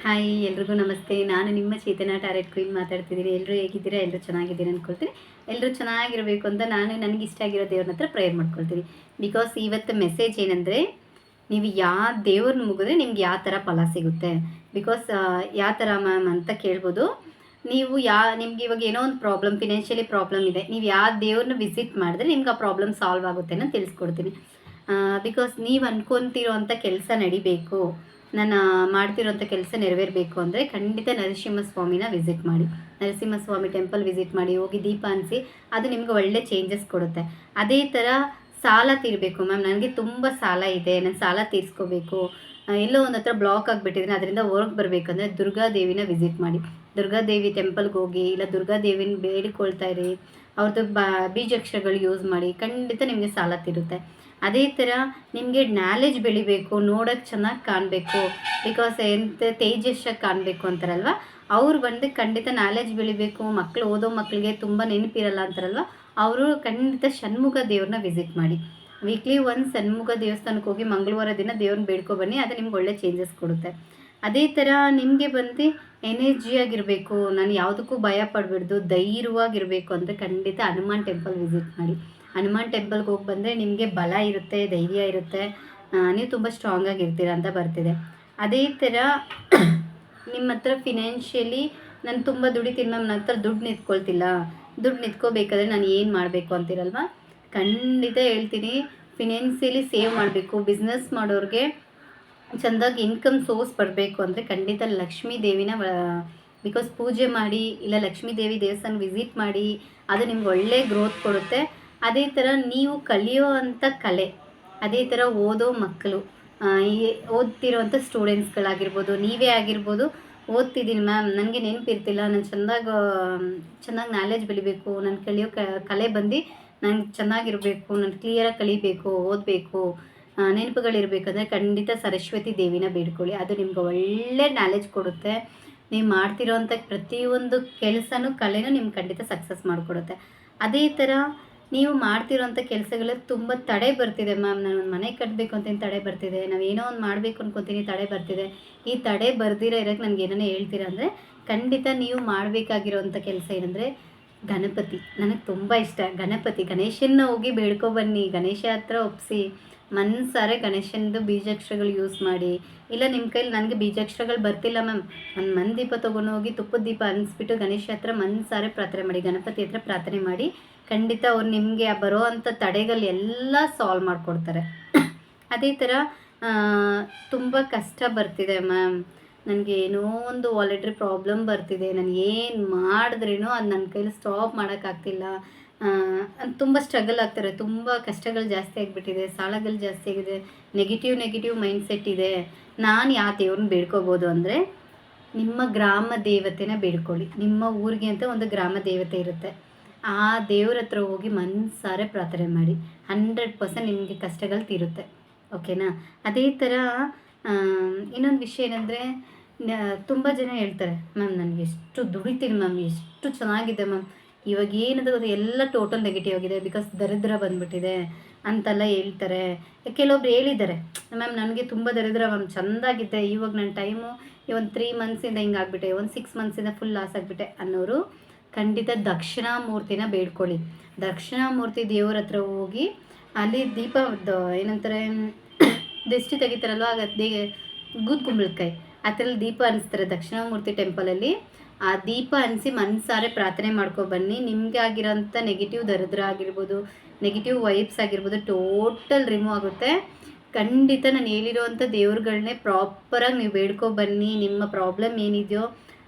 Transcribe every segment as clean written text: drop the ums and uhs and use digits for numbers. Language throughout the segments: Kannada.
ಹಾಯ್ ಎಲ್ರಿಗೂ ನಮಸ್ತೆ. ನಾನು ನಿಮ್ಮ ಚೇತನ ಟ್ಯಾರೆಟ್ ಕ್ವೀನ್ ಮಾತಾಡ್ತಿದ್ದೀನಿ. ಎಲ್ಲರೂ ಹೇಗಿದ್ದೀರಾ? ಎಲ್ಲರೂ ಚೆನ್ನಾಗಿದ್ದೀರಾ ಅಂದ್ಕೊಳ್ತೀನಿ. ಎಲ್ಲರೂ ಚೆನ್ನಾಗಿರಬೇಕು ಅಂತ ನಾನು ನನಗೆ ಇಷ್ಟ ಆಗಿರೋ ದೇವ್ರನ್ನ ಹತ್ರ ಪ್ರೇಯರ್ ಮಾಡ್ಕೊಳ್ತೀನಿ. ಬಿಕಾಸ್ ಇವತ್ತು ಮೆಸೇಜ್ ಏನಂದರೆ, ನೀವು ಯಾವ ದೇವ್ರನ್ನ ಮುಗಿದ್ರೆ ನಿಮ್ಗೆ ಯಾವ ಥರ ಫಲ ಸಿಗುತ್ತೆ. ಬಿಕಾಸ್ ಯಾವ ಥರ ಮ್ಯಾಮ್ ಅಂತ ಕೇಳ್ಬೋದು. ನೀವು ನಿಮ್ಗೆ ಇವಾಗ ಏನೋ ಒಂದು ಫಿನಾನ್ಷಿಯಲಿ ಪ್ರಾಬ್ಲಮ್ ಇದೆ. ನೀವು ಯಾವ ದೇವ್ರನ್ನ ವಿಸಿಟ್ ಮಾಡಿದ್ರೆ ನಿಮ್ಗೆ ಆ ಪ್ರಾಬ್ಲಮ್ ಸಾಲ್ವ್ ಆಗುತ್ತೆ ಅನ್ನೋ ತಿಳಿಸ್ಕೊಡ್ತೀನಿ. ಬಿಕಾಸ್ ನೀವು ಅನ್ಕೊತಿರೋ ಅಂಥ ಕೆಲಸ ನಡಿಬೇಕು, ನಾನು ಮಾಡ್ತಿರೋಂಥ ಕೆಲಸ ನೆರವೇರಬೇಕು ಅಂದರೆ ಖಂಡಿತ ನರಸಿಂಹಸ್ವಾಮಿನ ವಿಸಿಟ್ ಮಾಡಿ. ನರಸಿಂಹಸ್ವಾಮಿ ಟೆಂಪಲ್ ವಿಸಿಟ್ ಮಾಡಿ, ಹೋಗಿ ದೀಪ ಹಂಚಿಸಿ. ಅದು ನಿಮ್ಗೆ ಒಳ್ಳೆ ಚೇಂಜಸ್ ಕೊಡುತ್ತೆ. ಅದೇ ಥರ ಸಾಲ ತೀರಬೇಕು ಮ್ಯಾಮ್, ನನಗೆ ತುಂಬ ಸಾಲ ಇದೆ, ನಾನು ಸಾಲ ತೀರಿಸ್ಕೋಬೇಕು, ಎಲ್ಲೋ ಒಂದು ಹತ್ರ ಬ್ಲಾಕ್ ಆಗಿಬಿಟ್ಟಿದ್ದೀನಿ, ಅದರಿಂದ ಹೊರಗೆ ಬರಬೇಕಂದ್ರೆ ದುರ್ಗಾದೇವಿನ ವಿಸಿಟ್ ಮಾಡಿ. ದುರ್ಗಾದೇವಿ ಟೆಂಪಲ್ಗೆ ಹೋಗಿ, ಇಲ್ಲ ದುರ್ಗಾದೇವಿನ ಬೇಡಿಕೊಳ್ತಾ ಇರಿ. ಅವ್ರದ್ದು ಬೀಜಾಕ್ಷರಗಳು ಯೂಸ್ ಮಾಡಿ, ಖಂಡಿತ ನಿಮಗೆ ಸಾಲ ತೀರುತ್ತೆ. ಅದೇ ಥರ ನಿಮಗೆ ನಾಲೆಜ್ ಬೆಳಿಬೇಕು, ನೋಡೋಕ್ಕೆ ಚೆನ್ನಾಗಿ ಕಾಣಬೇಕು, ಬಿಕಾಸ್ ಎಂತ ತೇಜಸ್ಸಾಗಿ ಕಾಣಬೇಕು ಅಂತಾರಲ್ವ, ಅವ್ರು ಬಂದು ಖಂಡಿತ ನಾಲೆಜ್ ಬೆಳಿಬೇಕು. ಮಕ್ಕಳು ಓದೋ ಮಕ್ಕಳಿಗೆ ತುಂಬ ನೆನಪಿರಲ್ಲ ಅಂತಾರಲ್ವ, ಅವರು ಖಂಡಿತ ಷಣ್ಮುಖ ದೇವ್ರನ್ನ ವಿಸಿಟ್ ಮಾಡಿ. ವೀಕ್ಲಿ ಒಂದು ಷಣ್ಮುಖ ದೇವಸ್ಥಾನಕ್ಕೆ ಹೋಗಿ ಮಂಗಳವಾರ ದಿನ ದೇವ್ರನ್ನ ಬೇಡ್ಕೊಬನ್ನಿ. ಅದು ನಿಮ್ಗೆ ಒಳ್ಳೆ ಚೇಂಜಸ್ ಕೊಡುತ್ತೆ. ಅದೇ ಥರ ನಿಮಗೆ ಬಂದು ಎನರ್ಜಿಯಾಗಿರಬೇಕು, ನಾನು ಯಾವುದಕ್ಕೂ ಭಯ ಪಡಬಾರ್ದು, ಧೈರ್ಯವಾಗಿರಬೇಕು ಅಂದರೆ ಖಂಡಿತ ಹನುಮಾನ್ ಟೆಂಪಲ್ ವಿಸಿಟ್ ಮಾಡಿ. ಹನುಮಾನ್ ಟೆಂಪಲ್ಗೆ ಹೋಗಿ ಬಂದರೆ ನಿಮಗೆ ಬಲ ಇರುತ್ತೆ, ಧೈರ್ಯ ಇರುತ್ತೆ, ನೀವು ತುಂಬ ಸ್ಟ್ರಾಂಗಾಗಿರ್ತೀರ ಅಂತ ಬರ್ತಿದೆ. ಅದೇ ಥರ ನಿಮ್ಮ ಹತ್ರ ಫಿನಾನ್ಷಿಯಲಿ ನಾನು ತುಂಬ ದುಡಿತೀನಿ ಮ್ಯಾಮ್, ನನ್ನ ಹತ್ರ ದುಡ್ಡು ನಿಂತ್ಕೊಳ್ತಿಲ್ಲ, ದುಡ್ಡು ನಿಂತ್ಕೋಬೇಕಾದ್ರೆ ನಾನು ಏನು ಮಾಡಬೇಕು ಅಂತೀರಲ್ವ, ಖಂಡಿತ ಹೇಳ್ತೀನಿ. ಫಿನಾನ್ಷಿಯಲಿ ಸೇವ್ ಮಾಡಬೇಕು. ಬಿಸ್ನೆಸ್ ಮಾಡೋರಿಗೆ ಚೆಂದಾಗಿ ಇನ್ಕಮ್ ಸೋರ್ಸ್ ಬರಬೇಕು ಅಂದರೆ ಖಂಡಿತ ಲಕ್ಷ್ಮೀ ದೇವಿನ ಬಿಕಾಸ್ ಪೂಜೆ ಮಾಡಿ, ಇಲ್ಲ ಲಕ್ಷ್ಮೀ ದೇವಿ ದೇವಸ್ಥಾನ ವಿಸಿಟ್ ಮಾಡಿ. ಅದು ನಿಮ್ಗೆ ಒಳ್ಳೆ ಗ್ರೋತ್ ಕೊಡುತ್ತೆ. ಅದೇ ಥರ ನೀವು ಕಲಿಯೋ ಅಂಥ ಕಲೆ, ಅದೇ ಥರ ಓದೋ ಮಕ್ಕಳು, ಈ ಓದ್ತಿರೋವಂಥ ಸ್ಟೂಡೆಂಟ್ಸ್ಗಳಾಗಿರ್ಬೋದು, ನೀವೇ ಆಗಿರ್ಬೋದು, ಓದ್ತಿದ್ದೀನಿ ಮ್ಯಾಮ್, ನನಗೆ ನೆನಪಿರ್ತಿಲ್ಲ, ನಾನು ಚೆನ್ನಾಗಿ ನಾಲೆಜ್ ಬೆಳಿಬೇಕು, ನಾನು ಕಲಿಯೋ ಕಲೆ ಬಂದು ನಂಗೆ ಚೆನ್ನಾಗಿರಬೇಕು, ನಾನು ಕ್ಲಿಯರಾಗಿ ಕಲಿಬೇಕು, ಓದಬೇಕು, ನೆನಪುಗಳಿರಬೇಕಂದ್ರೆ ಖಂಡಿತ ಸರಸ್ವತಿ ದೇವಿನ ಬೇಡ್ಕೊಳ್ಳಿ. ಅದು ನಿಮ್ಗೆ ಒಳ್ಳೆ ನಾಲೆಜ್ ಕೊಡುತ್ತೆ. ನೀವು ಮಾಡ್ತಿರೋವಂಥ ಪ್ರತಿಯೊಂದು ಕೆಲಸನೂ ಕಲೆನೂ ನಿಮ್ಗೆ ಖಂಡಿತ ಸಕ್ಸಸ್ ಮಾಡಿಕೊಡುತ್ತೆ. ಅದೇ ಥರ ನೀವು ಮಾಡ್ತಿರೋಂಥ ಕೆಲಸಗಳಲ್ಲಿ ತುಂಬ ತಡೆ ಬರ್ತಿದೆ ಮ್ಯಾಮ್, ನಾನು ಒಂದು ಮನೆ ಕಟ್ಟಬೇಕು ಅಂತೇನು ತಡೆ ಬರ್ತಿದೆ, ನಾವು ಏನೋ ಒಂದು ಮಾಡಬೇಕು ಅನ್ಕೊತೀನಿ ತಡೆ ಬರ್ತಿದೆ. ಈ ತಡೆ ಬರ್ದಿರೋ ಇರೋಕ್ಕೆ ನನಗೆ ಏನೋ ಹೇಳ್ತೀರಾ ಅಂದರೆ, ಖಂಡಿತ ನೀವು ಮಾಡಬೇಕಾಗಿರೋವಂಥ ಕೆಲಸ ಏನಂದರೆ ಗಣಪತಿ. ನನಗೆ ತುಂಬ ಇಷ್ಟ ಗಣೇಶನ್ನ ಹೋಗಿ ಬೇಡ್ಕೊಬನ್ನಿ, ಗಣೇಶ ಹತ್ರ ಒಪ್ಪಿಸಿ, ಮನಸಾರೆ ಗಣೇಶನದು ಬೀಜಾಕ್ಷರಗಳು ಯೂಸ್ ಮಾಡಿ. ಇಲ್ಲ ನಿಮ್ಮ ಕೈಲಿ ನನಗೆ ಬೀಜಾಕ್ಷರಗಳು ಬರ್ತಿಲ್ಲ ಮ್ಯಾಮ್, ಒಂದು ಮನೆ ದೀಪ ತೊಗೊಂಡೋಗಿ ತುಪ್ಪದ ದೀಪ ಅನಿಸ್ಬಿಟ್ಟು ಗಣೇಶ ಹತ್ರ ಮನಸಾರೆ ಪ್ರಾರ್ಥನೆ ಮಾಡಿ, ಗಣಪತಿ ಹತ್ರ ಪ್ರಾರ್ಥನೆ ಮಾಡಿ. ಖಂಡಿತ ಅವ್ರು ನಿಮಗೆ ಬರೋ ಅಂಥ ತಡೆಗಳು ಎಲ್ಲ ಸಾಲ್ವ್ ಮಾಡಿಕೊಡ್ತಾರೆ. ಅದೇ ಥರ ತುಂಬ ಕಷ್ಟ ಬರ್ತಿದೆ ಮ್ಯಾಮ್, ನನಗೆ ಏನೋ ಒಂದು ಆಲ್ರೆಡಿ ಪ್ರಾಬ್ಲಮ್ ಬರ್ತಿದೆ, ನಾನು ಏನು ಮಾಡಿದ್ರೇನೋ ಅದು ನನ್ನ ಕೈಲಿ ಸ್ಟಾಪ್ ಮಾಡೋಕ್ಕಾಗ್ತಿಲ್ಲ, ತುಂಬ ಸ್ಟ್ರಗಲ್ ಆಗ್ತಾರೆ, ತುಂಬ ಕಷ್ಟಗಳು ಜಾಸ್ತಿ ಆಗಿಬಿಟ್ಟಿದೆ, ಸಾಲಗಳು ಜಾಸ್ತಿ ಆಗಿದೆ, ನೆಗೆಟಿವ್ ಮೈಂಡ್ಸೆಟ್ ಇದೆ. ನಾನು ಯಾವ ದೇವ್ರನ್ನ ಬೇಡ್ಕೋಬೋದು ಅಂದರೆ, ನಿಮ್ಮ ಗ್ರಾಮ ದೇವತೆನ ಬೇಡ್ಕೊಳ್ಳಿ. ನಿಮ್ಮ ಊರಿಗೆ ಅಂತ ಒಂದು ಗ್ರಾಮ ದೇವತೆ ಇರುತ್ತೆ, ಆ ದೇವ್ರ ಹತ್ರ ಹೋಗಿ ಮನಸಾರೆ ಪ್ರಾರ್ಥನೆ ಮಾಡಿ. 100% ನಿಮಗೆ ಕಷ್ಟಗಳು ತೀರುತ್ತೆ. ಓಕೆನಾ? ಅದೇ ಥರ ಇನ್ನೊಂದು ವಿಷಯ ಏನಂದರೆ, ತುಂಬ ಜನ ಹೇಳ್ತಾರೆ ಮ್ಯಾಮ್, ನನಗೆ ಎಷ್ಟು ದುಡಿತೀನಿ ಮ್ಯಾಮ್, ಎಷ್ಟು ಚೆನ್ನಾಗಿದೆ ಮ್ಯಾಮ್, ಇವಾಗ ಏನದು ಅದು ಎಲ್ಲ ಟೋಟಲ್ ನೆಗೆಟಿವ್ ಆಗಿದೆ, ಬಿಕಾಸ್ ದರಿದ್ರ ಬಂದುಬಿಟ್ಟಿದೆ ಅಂತೆಲ್ಲ ಹೇಳ್ತಾರೆ. ಕೆಲವೊಬ್ರು ಹೇಳಿದ್ದಾರೆ, ಮ್ಯಾಮ್ ನನಗೆ ತುಂಬ ದರಿದ್ರ ಮ್ಯಾಮ್, ಚೆಂದಾಗಿದ್ದೆ, ಇವಾಗ ನನ್ನ ಟೈಮು ಈ ಒಂದು 3 ಮಂತ್ಸಿಂದ ಹಿಂಗಾಗ್ಬಿಟ್ಟೆ, ಒಂದು 6 ಮಂತ್ಸಿಂದ ಫುಲ್ ಲಾಸ್ ಆಗಿಬಿಟ್ಟೆ ಅನ್ನೋರು ಖಂಡಿತ ದಕ್ಷಿಣಾಮೂರ್ತಿನ ಬೇಡ್ಕೊಳ್ಳಿ. ದಕ್ಷಿಣಾಮೂರ್ತಿ ದೇವ್ರ ಹತ್ರ ಹೋಗಿ ಅಲ್ಲಿ ದೀಪ ಏನಂತಾರೆ ದೃಷ್ಟಿ ತೆಗಿತಾರಲ್ವ, ಆಗ ಗೂದ್ ಕುಂಬಳಕಾಯಿ ಆ ಥರ ದೀಪ ಅನಿಸ್ತಾರೆ ದಕ್ಷಿಣಾಮೂರ್ತಿ ಟೆಂಪಲಲ್ಲಿ. ಆ ದೀಪ ಅನಿಸಿ ಮನಸಾರೆ ಪ್ರಾರ್ಥನೆ ಮಾಡ್ಕೊಬನ್ನಿ. ನಿಮಗೆ ಆಗಿರೋಂಥ ನೆಗೆಟಿವ್ ದರಿದ್ರ ಆಗಿರ್ಬೋದು, ನೆಗೆಟಿವ್ ವೈಬ್ಸ್ ಆಗಿರ್ಬೋದು, ಟೋಟಲ್ ರಿಮೂವ್ ಆಗುತ್ತೆ. ಖಂಡಿತ ನಾನು ಹೇಳಿರೋವಂಥ ದೇವ್ರುಗಳನ್ನೇ ಪ್ರಾಪರಾಗಿ ನೀವು ಬೇಡ್ಕೊಬನ್ನಿ. ನಿಮ್ಮ ಪ್ರಾಬ್ಲಮ್ ಏನಿದೆಯೋ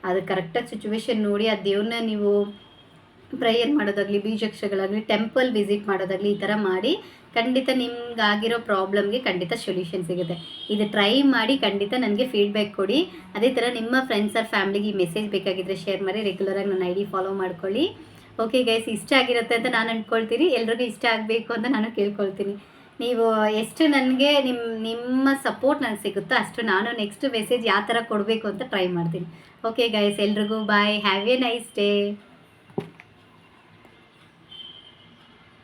ಅದು ಕರೆಕ್ಟಾಗಿ ಸಿಚುವೇಶನ್ ನೋಡಿ ಆ ದೇವ್ರನ್ನ ನೀವು ಪ್ರೇಯರ್ ಮಾಡೋದಾಗಲಿ, ಬೀಜಾಕ್ಷರಗಳಾಗಲಿ, ಟೆಂಪಲ್ ವಿಸಿಟ್ ಮಾಡೋದಾಗಲಿ, ಈ ಥರ ಮಾಡಿ. ಖಂಡಿತ ನಿಮ್ಗಾಗಿರೋ ಪ್ರಾಬ್ಲಮ್ಗೆ ಖಂಡಿತ ಸೊಲ್ಯೂಷನ್ ಸಿಗುತ್ತೆ. ಇದು ಟ್ರೈ ಮಾಡಿ ಖಂಡಿತ ನನಗೆ ಫೀಡ್ಬ್ಯಾಕ್ ಕೊಡಿ. ಅದೇ ಥರ ನಿಮ್ಮ ಫ್ರೆಂಡ್ಸ್ ಆರ್ ಫ್ಯಾಮಿಲಿಗೆ ಈ ಮೆಸೇಜ್ ಬೇಕಾಗಿದ್ದರೆ ಶೇರ್ ಮಾಡಿ. ರೆಗ್ಯುಲರಾಗಿ ನನ್ನ ID ಫಾಲೋ ಮಾಡ್ಕೊಳ್ಳಿ. ಓಕೆ ಗೈಸ್, ಇಷ್ಟ ಆಗಿರುತ್ತೆ ಅಂತ ನಾನು ಅಂದ್ಕೊಳ್ತೀನಿ. ಎಲ್ರಿಗೂ ಇಷ್ಟ ಆಗಬೇಕು ಅಂತ ನಾನು ಕೇಳ್ಕೊಳ್ತೀನಿ. ನೀವು ಎಷ್ಟು ನನಗೆ ನಿಮ್ಮ ಸಪೋರ್ಟ್ ನನಗೆ ಸಿಗುತ್ತೋ ಅಷ್ಟು ನಾನು ನೆಕ್ಸ್ಟ್ ಮೆಸೇಜ್ ಯಾವ ಥರ ಕೊಡಬೇಕು ಅಂತ ಟ್ರೈ ಮಾಡ್ತೀನಿ. ಓಕೆ ಗೈಸ್, ಎಲ್ರಿಗೂ ಬಾಯ್, ಹ್ಯಾವ್ ಎ ನೈಸ್ ಡೇ.